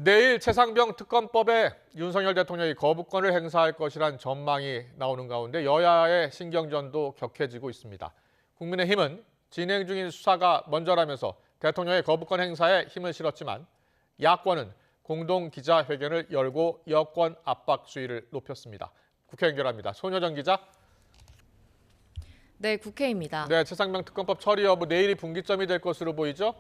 내일 최상병 특검법에 윤석열 대통령이 거부권을 행사할 것이란 전망이 나오는 가운데 여야의 신경전도 격해지고 있습니다. 국민의힘은 진행 중인 수사가 먼저라면서 대통령의 거부권 행사에 힘을 실었지만 야권은 공동 기자회견을 열고 여권 압박 수위를 높였습니다. 국회 연결합니다. 손여정 기자. 네, 국회입니다. 네, 최상병 특검법 처리 여부 내일이 분기점이 될 것으로 보이죠?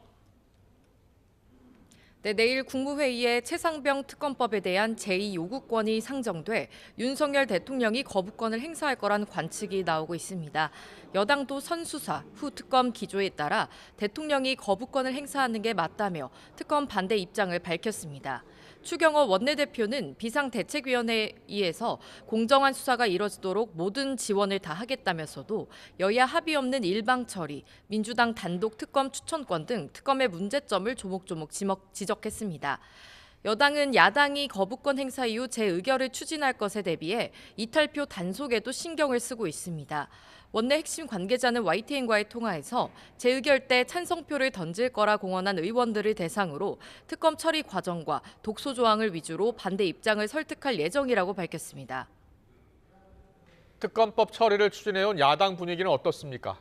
네, 내일 국무회의에 최상병 특검법에 대한 제2요구권이 상정돼 윤석열 대통령이 거부권을 행사할 거란 관측이 나오고 있습니다. 여당도 선수사, 후 특검 기조에 따라 대통령이 거부권을 행사하는 게 맞다며 특검 반대 입장을 밝혔습니다. 추경호 원내대표는 비상대책위원회에서 공정한 수사가 이뤄지도록 모든 지원을 다 하겠다면서도 여야 합의 없는 일방 처리, 민주당 단독 특검 추천권 등 특검의 문제점을 조목조목 지적했습니다. 여당은 야당이 거부권 행사 이후 재의결을 추진할 것에 대비해 이탈표 단속에도 신경을 쓰고 있습니다. 원내 핵심 관계자는 YTN과의 통화에서 재의결 때 찬성표를 던질 거라 공언한 의원들을 대상으로 특검 처리 과정과 독소 조항을 위주로 반대 입장을 설득할 예정이라고 밝혔습니다. 특검법 처리를 추진해온 야당 분위기는 어떻습니까?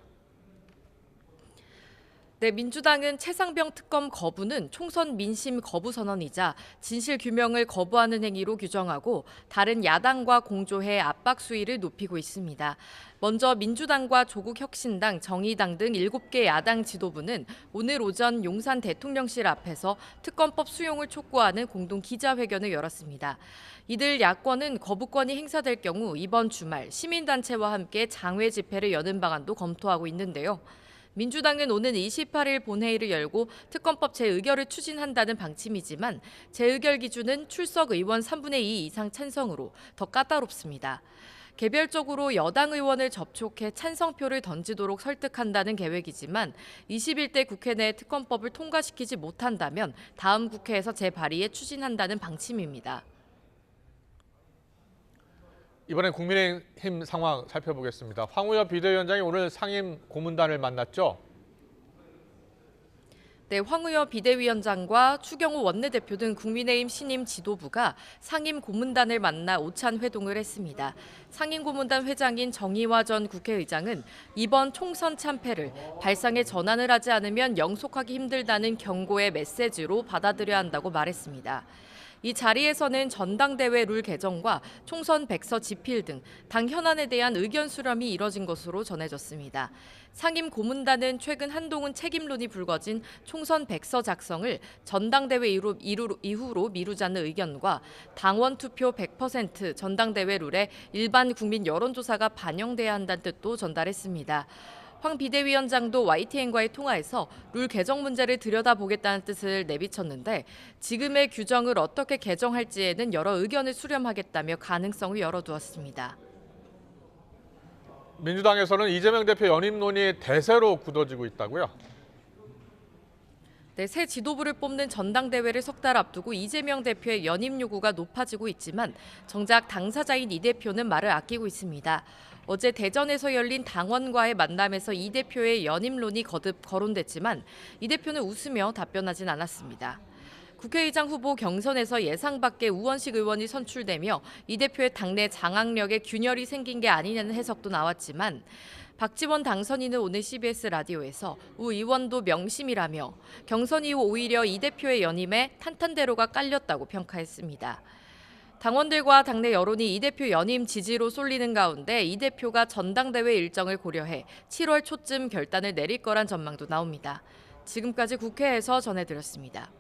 네, 민주당은 최상병 특검 거부는 총선 민심 거부 선언이자 진실 규명을 거부하는 행위로 규정하고 다른 야당과 공조해 압박 수위를 높이고 있습니다. 먼저 민주당과 조국혁신당, 정의당 등 7개 야당 지도부는 오늘 오전 용산 대통령실 앞에서 특검법 수용을 촉구하는 공동 기자회견을 열었습니다. 이들 야권은 거부권이 행사될 경우 이번 주말 시민단체와 함께 장외 집회를 여는 방안도 검토하고 있는데요. 민주당은 오는 28일 본회의를 열고 특검법 재의결을 추진한다는 방침이지만 재의결 기준은 출석 의원 3분의 2 이상 찬성으로 더 까다롭습니다. 개별적으로 여당 의원을 접촉해 찬성표를 던지도록 설득한다는 계획이지만 21대 국회 내 특검법을 통과시키지 못한다면 다음 국회에서 재발의에 추진한다는 방침입니다. 이번엔 국민의힘 상황 살펴보겠습니다. 황우여 비대위원장이 오늘 상임 고문단을 만났죠? 네, 황우여 비대위원장과 추경호 원내대표 등 국민의힘 신임 지도부가 상임 고문단을 만나 오찬 회동을 했습니다. 상임 고문단 회장인 정의화 전 국회의장은 이번 총선 참패를 발상에 전환을 하지 않으면 영속하기 힘들다는 경고의 메시지로 받아들여야 한다고 말했습니다. 이 자리에서는 전당대회 룰 개정과 총선 백서 집필 등 당 현안에 대한 의견 수렴이 이뤄진 것으로 전해졌습니다. 상임 고문단은 최근 한동훈 책임론이 불거진 총선 백서 작성을 전당대회 이후로 미루자는 의견과 당원 투표 100% 전당대회 룰에 일반 국민 여론조사가 반영돼야 한다는 뜻도 전달했습니다. 황 비대위원장도 YTN과의 통화에서 룰 개정 문제를 들여다보겠다는 뜻을 내비쳤는데 지금의 규정을 어떻게 개정할지에는 여러 의견을 수렴하겠다며 가능성을 열어두었습니다. 민주당에서는 이재명 대표 연임론이 대세로 굳어지고 있다고요? 네, 새 지도부를 뽑는 전당대회를 석 달 앞두고 이재명 대표의 연임 요구가 높아지고 있지만 정작 당사자인 이 대표는 말을 아끼고 있습니다. 어제 대전에서 열린 당원과의 만남에서 이 대표의 연임론이 거듭 거론됐지만 이 대표는 웃으며 답변하진 않았습니다. 국회의장 후보 경선에서 예상 밖의 우원식 의원이 선출되며 이 대표의 당내 장악력에 균열이 생긴 게 아니냐는 해석도 나왔지만 박지원 당선인은 오늘 CBS 라디오에서 우 의원도 명심이라며 경선 이후 오히려 이 대표의 연임에 탄탄대로가 깔렸다고 평가했습니다. 당원들과 당내 여론이 이 대표 연임 지지로 쏠리는 가운데 이 대표가 전당대회 일정을 고려해 7월 초쯤 결단을 내릴 거란 전망도 나옵니다. 지금까지 국회에서 전해드렸습니다.